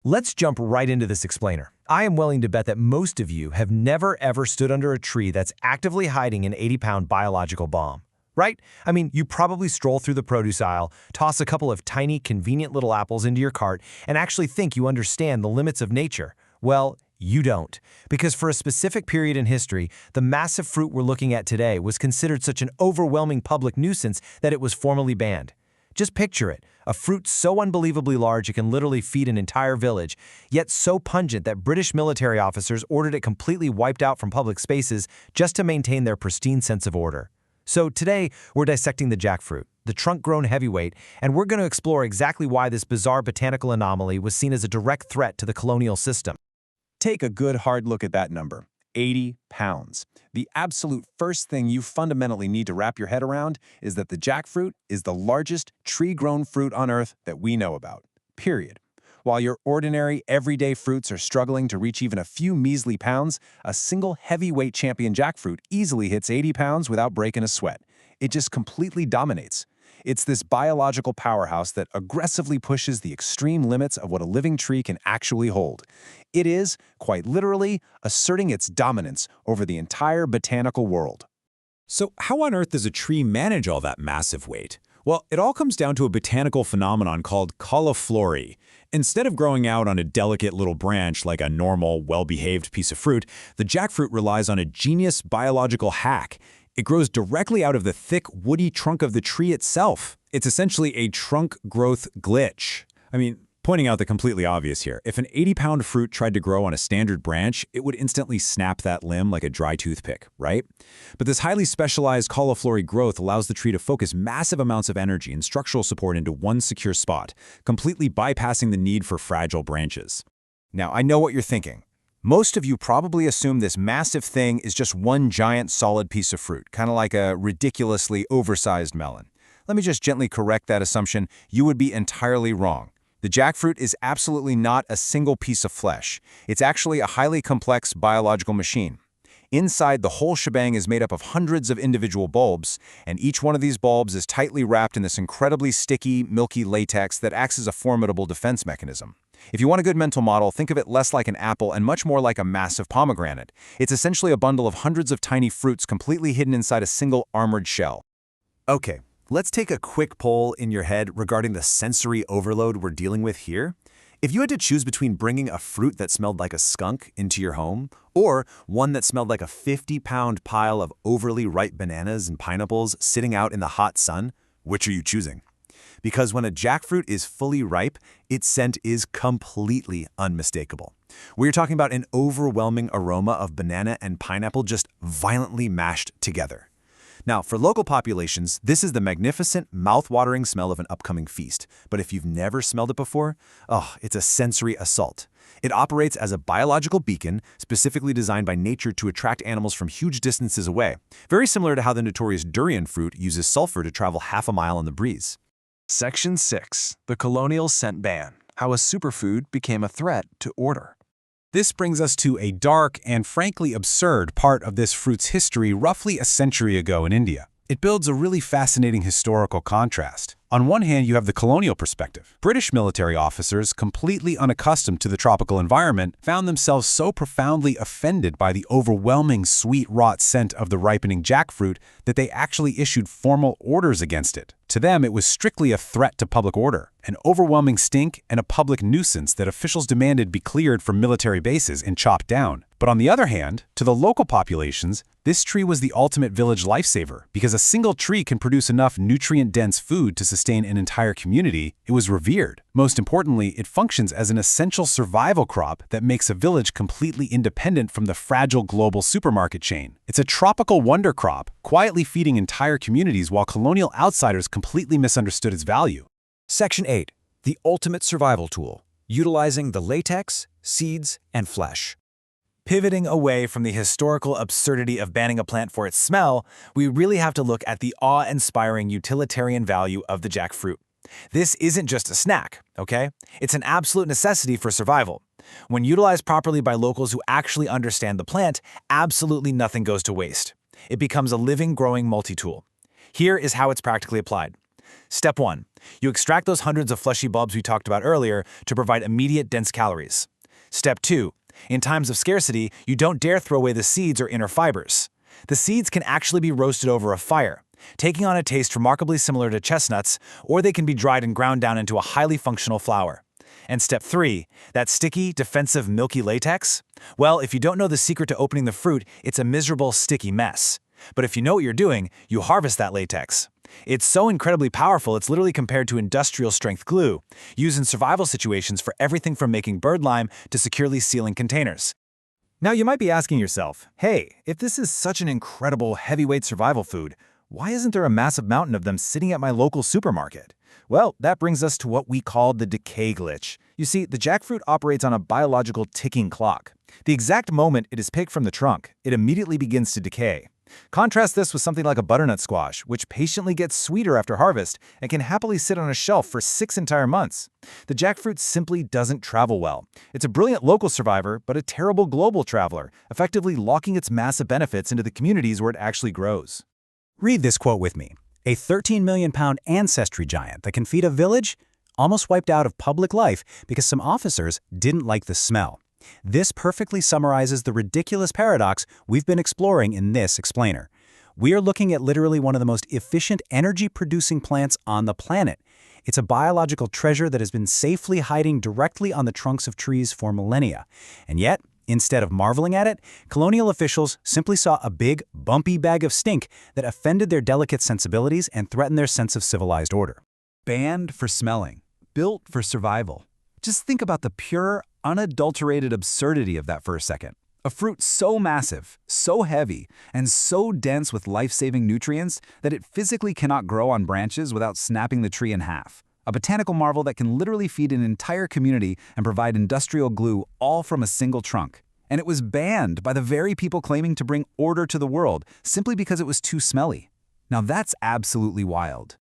Let's jump right into this explainer. I am willing to bet that most of you have never ever stood under a tree that's actively hiding an 80-pound biological bomb. Right? I mean, you probably stroll through the produce aisle, toss a couple of tiny, convenient little apples into your cart, and actually think you understand the limits of nature. Well, you don't. Because for a specific period in history, the massive fruit we're looking at today was considered such an overwhelming public nuisance that it was formally banned. Just picture it, a fruit so unbelievably large it can literally feed an entire village, yet so pungent that British military officers ordered it completely wiped out from public spaces just to maintain their pristine sense of order. So today, we're dissecting the jackfruit, the trunk-grown heavyweight, and we're going to explore exactly why this bizarre botanical anomaly was seen as a direct threat to the colonial system. Take a good hard look at that number, 80 pounds. The absolute first thing you fundamentally need to wrap your head around is that the jackfruit is the largest tree-grown fruit on Earth that we know about, period. While your ordinary, everyday fruits are struggling to reach even a few measly pounds, a single heavyweight champion jackfruit easily hits 80 pounds without breaking a sweat. It just completely dominates. It's this biological powerhouse that aggressively pushes the extreme limits of what a living tree can actually hold. It is, quite literally, asserting its dominance over the entire botanical world. So how on earth does a tree manage all that massive weight? Well, it all comes down to a botanical phenomenon called cauliflory. Instead of growing out on a delicate little branch like a normal, well-behaved piece of fruit, the jackfruit relies on a genius biological hack. It grows directly out of the thick, woody trunk of the tree itself. It's essentially a trunk growth glitch. I mean, pointing out the completely obvious here, if an 80-pound fruit tried to grow on a standard branch, it would instantly snap that limb like a dry toothpick, right? But this highly specialized cauliflory growth allows the tree to focus massive amounts of energy and structural support into one secure spot, completely bypassing the need for fragile branches. Now, I know what you're thinking. Most of you probably assume this massive thing is just one giant solid piece of fruit, kind of like a ridiculously oversized melon. Let me just gently correct that assumption. You would be entirely wrong. The jackfruit is absolutely not a single piece of flesh. It's actually a highly complex biological machine. Inside, the whole shebang is made up of hundreds of individual bulbs, and each one of these bulbs is tightly wrapped in this incredibly sticky, milky latex that acts as a formidable defense mechanism. If you want a good mental model, think of it less like an apple and much more like a massive pomegranate. It's essentially a bundle of hundreds of tiny fruits completely hidden inside a single armored shell. Okay, let's take a quick poll in your head regarding the sensory overload we're dealing with here. If you had to choose between bringing a fruit that smelled like a skunk into your home, or one that smelled like a 50-pound pile of overly ripe bananas and pineapples sitting out in the hot sun, which are you choosing? Because when a jackfruit is fully ripe, its scent is completely unmistakable. We're talking about an overwhelming aroma of banana and pineapple just violently mashed together. Now, for local populations, this is the magnificent, mouth-watering smell of an upcoming feast. But if you've never smelled it before, it's a sensory assault. It operates as a biological beacon, specifically designed by nature to attract animals from huge distances away, very similar to how the notorious durian fruit uses sulfur to travel half a mile in the breeze. Section 6. The Colonial Scent Ban. How a superfood became a threat to order. This brings us to a dark and frankly absurd part of this fruit's history roughly a century ago in India. It builds a really fascinating historical contrast. On one hand, you have the colonial perspective. British military officers, completely unaccustomed to the tropical environment, found themselves so profoundly offended by the overwhelming sweet, wrought scent of the ripening jackfruit that they actually issued formal orders against it. To them, it was strictly a threat to public order, an overwhelming stink and a public nuisance that officials demanded be cleared from military bases and chopped down. But on the other hand, to the local populations, this tree was the ultimate village lifesaver. Because a single tree can produce enough nutrient-dense food to sustain an entire community, it was revered. Most importantly, it functions as an essential survival crop that makes a village completely independent from the fragile global supermarket chain. It's a tropical wonder crop, quietly feeding entire communities while colonial outsiders completely misunderstood its value. Section 8. The ultimate survival tool, utilizing the latex, seeds, and flesh. Pivoting away from the historical absurdity of banning a plant for its smell, we really have to look at the awe-inspiring utilitarian value of the jackfruit. This isn't just a snack, okay? It's an absolute necessity for survival. When utilized properly by locals who actually understand the plant, absolutely nothing goes to waste. It becomes a living, growing multi-tool. Here is how it's practically applied. Step 1. You extract those hundreds of fleshy bulbs we talked about earlier to provide immediate dense calories. Step 2. In times of scarcity, you don't dare throw away the seeds or inner fibers. The seeds can actually be roasted over a fire, taking on a taste remarkably similar to chestnuts, or they can be dried and ground down into a highly functional flour. And step 3, that sticky, defensive, milky latex? Well, if you don't know the secret to opening the fruit, it's a miserable, sticky mess. But if you know what you're doing, you harvest that latex. It's so incredibly powerful, it's literally compared to industrial-strength glue, used in survival situations for everything from making bird lime to securely sealing containers. Now you might be asking yourself, hey, if this is such an incredible heavyweight survival food, why isn't there a massive mountain of them sitting at my local supermarket? Well, that brings us to what we call the decay glitch. You see, the jackfruit operates on a biological ticking clock. The exact moment it is picked from the trunk, it immediately begins to decay. Contrast this with something like a butternut squash, which patiently gets sweeter after harvest and can happily sit on a shelf for 6 entire months. The jackfruit simply doesn't travel well. It's a brilliant local survivor, but a terrible global traveler, effectively locking its massive benefits into the communities where it actually grows. Read this quote with me. A 13 million pound ancestry giant that can feed a village almost wiped out of public life because some officers didn't like the smell. This perfectly summarizes the ridiculous paradox we've been exploring in this explainer. We are looking at literally one of the most efficient energy-producing plants on the planet. It's a biological treasure that has been safely hiding directly on the trunks of trees for millennia. And yet, instead of marveling at it, colonial officials simply saw a big, bumpy bag of stink that offended their delicate sensibilities and threatened their sense of civilized order. Banned for smelling, built for survival. Just think about the pure, unadulterated absurdity of that for a second. A fruit so massive, so heavy, and so dense with life-saving nutrients that it physically cannot grow on branches without snapping the tree in half. A botanical marvel that can literally feed an entire community and provide industrial glue all from a single trunk. And it was banned by the very people claiming to bring order to the world simply because it was too smelly. Now that's absolutely wild.